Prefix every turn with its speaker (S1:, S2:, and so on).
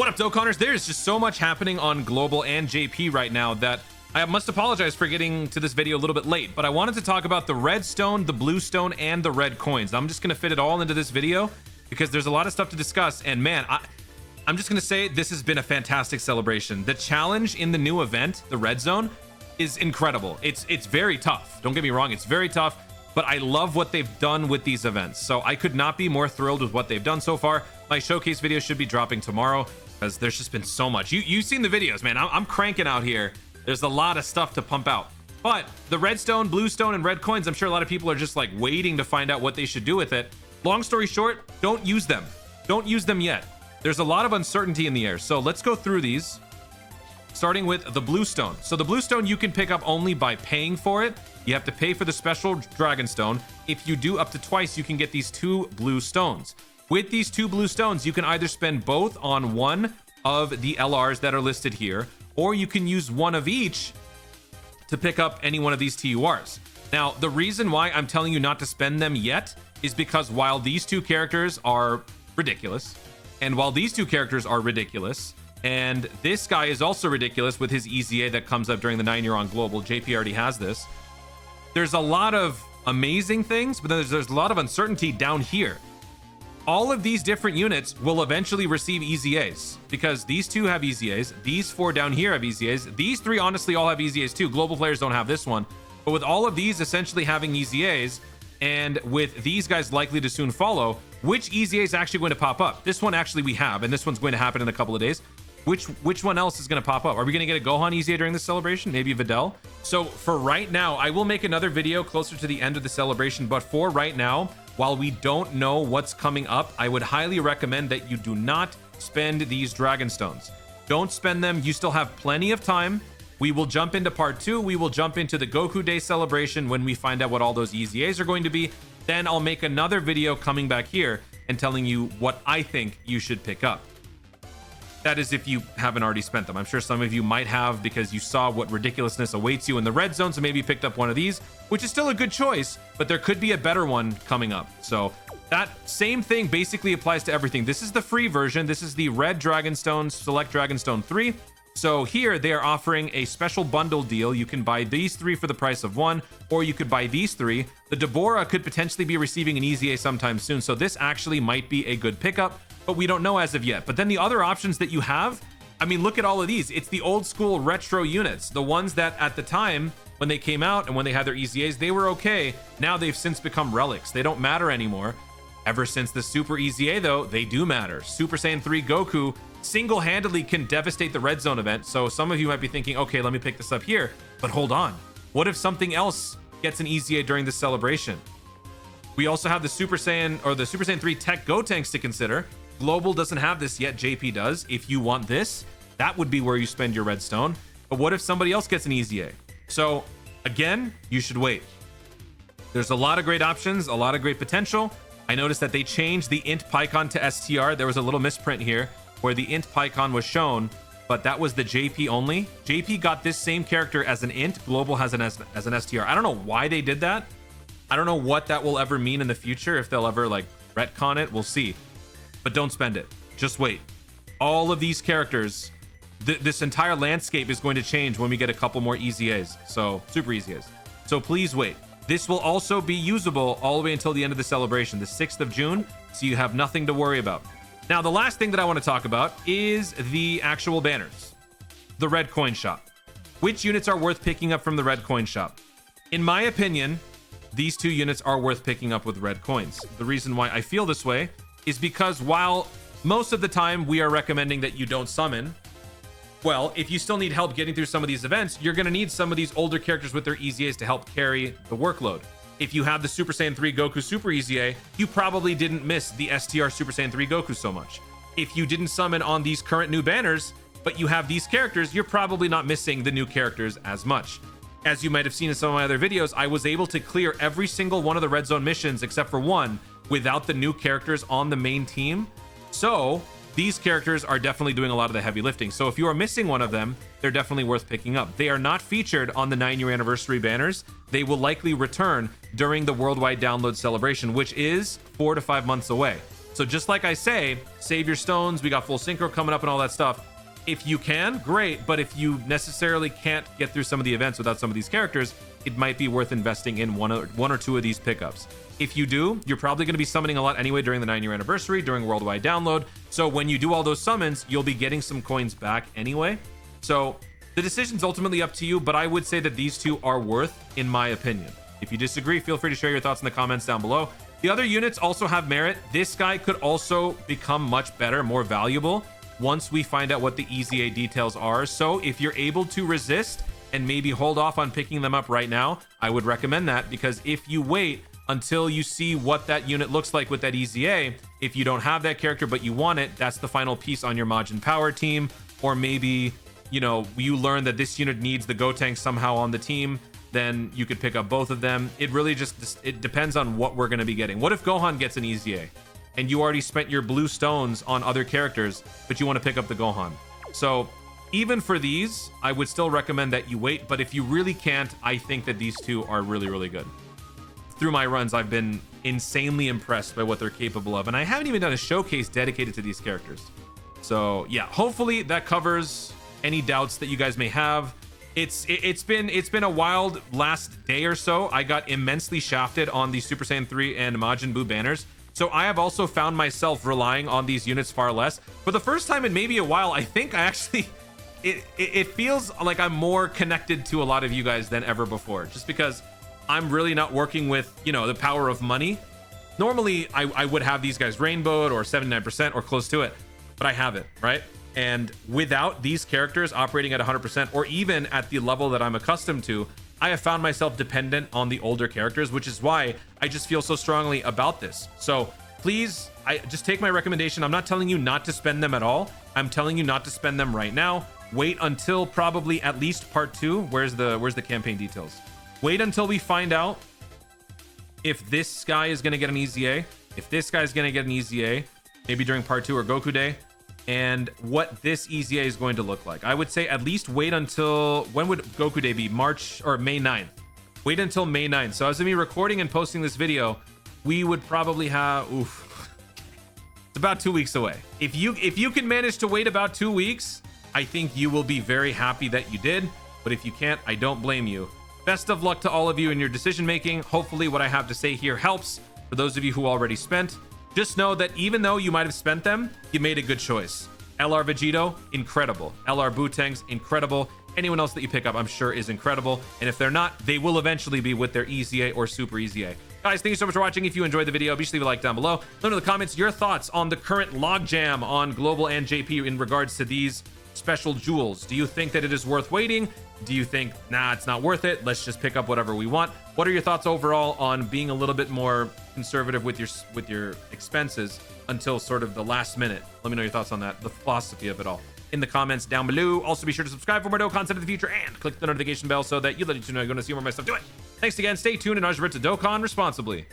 S1: What up, Dokkaners? There's just so much happening on Global and JP right now that I must apologize for getting to this video a little bit late, but I wanted to talk about the red stone, the blue stone, and the red coins. I'm just going to fit it all into this video because there's a lot of stuff to discuss, and man, I'm just going to say this has been a fantastic celebration. The challenge in the new event, the red zone, is incredible. It's very tough. Don't get me wrong, it's very tough, but I love what they've done with these events. So I could not be more thrilled with what they've done so far. My showcase video should be dropping tomorrow because there's just been so much. You've seen the videos, man. I'm cranking out here. There's a lot of stuff to pump out. But the redstone, blue stone, and red coins, I'm sure a lot of people are just like waiting to find out what they should do with it. Long story short, don't use them. Don't use them yet. There's a lot of uncertainty in the air. So let's go through these, starting with the blue stone. So the blue stone you can pick up only by paying for it. You have to pay for the special dragon stone. If you do up to twice, you can get these 2 blue stones. With these 2 blue stones, you can either spend both on one of the LRs that are listed here, or you can use one of each to pick up any one of these TURs. Now, the reason why I'm telling you not to spend them yet is because while these 2 characters are ridiculous, and while these 2 characters are ridiculous, and this guy is also ridiculous with his EZA that comes up during the 9-year on Global, JP already has this, there's a lot of amazing things, but then there's a lot of uncertainty down here. All of these different units will eventually receive EZAs because these 2 have EZAs. These 4 down here have EZAs. These 3 honestly all have EZAs too. Global players don't have this one. But with all of these essentially having EZAs, and with these guys likely to soon follow, which EZA is actually going to pop up? This one actually we have, and this one's going to happen in a couple of days. Which one else is going to pop up? Are we going to get a Gohan EZA during this celebration? Maybe Videl? So for right now, I will make another video closer to the end of the celebration, but for right now, while we don't know what's coming up, I would highly recommend that you do not spend these dragon stones. Don't spend them. You still have plenty of time. We will jump into part 2. We will jump into the Goku Day celebration when we find out what all those EZAs are going to be. Then I'll make another video coming back here and telling you what I think you should pick up. That is if you haven't already spent them. I'm sure some of you might have because you saw what ridiculousness awaits you in the red zone, so maybe you picked up one of these, which is still a good choice, but there could be a better one coming up. So that same thing basically applies to everything. This is the free version. This is the red Dragonstone, Select Dragonstone 3. So here they are offering a special bundle deal. You can buy these 3 for the price of 1, or you could buy these 3. The Deborah could potentially be receiving an EZA sometime soon, so this actually might be a good pickup, but we don't know as of yet. But then the other options that you have, I mean, look at all of these. It's the old school retro units, the ones that at the time when they came out and when they had their EZAs, they were okay. Now they've since become relics. They don't matter anymore. Ever since the Super EZA though, they do matter. Super Saiyan 3 Goku single-handedly can devastate the red zone event. So some of you might be thinking, okay, let me pick this up here, but hold on. What if something else gets an EZA during the celebration? We also have the Super Saiyan or the Super Saiyan 3 Tech Gotenks to consider. Global doesn't have this yet, JP does. If you want this, that would be where you spend your redstone. But what if somebody else gets an EZA? So again, you should wait. There's a lot of great options, a lot of great potential. I noticed that they changed the int PyCon to STR. There was a little misprint here where the int PyCon was shown, but that was the JP only. JP got this same character as an int. Global has as an STR. I don't know why they did that. I don't know what that will ever mean in the future. If they'll ever like retcon it, we'll see. But don't spend it. Just wait. All of these characters, this entire landscape is going to change when we get a couple more EZAs. So super EZAs. So please wait. This will also be usable all the way until the end of the celebration, the 6th of June. So you have nothing to worry about. Now, the last thing that I want to talk about is the actual banners. The red coin shop. Which units are worth picking up from the red coin shop? In my opinion, these 2 units are worth picking up with red coins. The reason why I feel this way is because while most of the time we are recommending that you don't summon, well, if you still need help getting through some of these events, you're going to need some of these older characters with their EZAs to help carry the workload. If you have the Super Saiyan 3 Goku Super EZA, you probably didn't miss the STR Super Saiyan 3 Goku so much. If you didn't summon on these current new banners, but you have these characters, you're probably not missing the new characters as much. As you might have seen in some of my other videos, I was able to clear every single one of the red zone missions except for one without the new characters on the main team. So these characters are definitely doing a lot of the heavy lifting. So if you are missing one of them, they're definitely worth picking up. They are not featured on the 9-year anniversary banners. They will likely return during the worldwide download celebration, which is 4 to 5 months away. So just like I say, save your stones. We got full synchro coming up and all that stuff. If you can, great. But if you necessarily can't get through some of the events without some of these characters, it might be worth investing in one or two of these pickups. If you do, you're probably going to be summoning a lot anyway during the 9-year anniversary, during worldwide download. So when you do all those summons, you'll be getting some coins back anyway. So the decision's ultimately up to you, but I would say that these two are worth, in my opinion. If you disagree, feel free to share your thoughts in the comments down below. The other units also have merit. This guy could also become much better, more valuable once we find out what the EZA details are. So if you're able to resist and maybe hold off on picking them up right now, I would recommend that, because if you wait until you see what that unit looks like with that EZA, if you don't have that character but you want it, that's the final piece on your Majin Power team. Or maybe, you know, you learn that this unit needs the Gotenks somehow on the team, then you could pick up both of them. It really just, it depends on what we're going to be getting. What if Gohan gets an EZA and you already spent your blue stones on other characters, but you want to pick up the Gohan? So even for these, I would still recommend that you wait. But if you really can't, I think that these two are really, really good. Through my runs, I've been insanely impressed by what they're capable of. And I haven't even done a showcase dedicated to these characters. So yeah, hopefully that covers any doubts that you guys may have. It's been a wild last day or so. I got immensely shafted on the Super Saiyan 3 and Majin Buu banners. So I have also found myself relying on these units far less. For the first time in maybe a while, I think I actually, it feels like I'm more connected to a lot of you guys than ever before, just because I'm really not working with, you know, the power of money. Normally I would have these guys rainbowed or 79% or close to it, but I haven't, right? And without these characters operating at 100% or even at the level that I'm accustomed to, I have found myself dependent on the older characters, which is why I just feel so strongly about this. So please, I just take my recommendation. I'm not telling you not to spend them at all. I'm telling you not to spend them right now. Wait until probably at least part 2. Where's the campaign details? Wait until we find out if this guy is going to get an EZA, if this guy's going to get an EZA, maybe during part 2 or Goku Day, and what this EZA is going to look like. I would say at least wait until, when would Goku Day be? March or May 9th. Wait until May 9th. So as of me recording and posting this video, we would probably have, it's about 2 weeks away. If you can manage to wait about 2 weeks, I think you will be very happy that you did. But if you can't, I don't blame you. Best of luck to all of you in your decision making. Hopefully what I have to say here helps for those of you who already spent. Just know that even though you might have spent them, you made a good choice. LR Vegito, incredible. LR Bootangs, incredible. Anyone else that you pick up, I'm sure, is incredible. And if they're not, they will eventually be with their EZA or Super EZA. Guys, thank you so much for watching. If you enjoyed the video, be sure to leave a like down below. Let me know in the comments your thoughts on the current logjam on Global and JP in regards to these special jewels. Do you think that it is worth waiting? Do you think, nah, it's not worth it, let's just pick up whatever we want? What are your thoughts overall on being a little bit more conservative with your expenses until sort of the last minute? Let me know your thoughts on that, the philosophy of it all, in the comments down below. Also be sure to subscribe for more dope content in the future and click the notification bell so that you know you're going to see more of my stuff. Do it. Thanks again. Stay tuned and Ajbrit to Dokkan responsibly.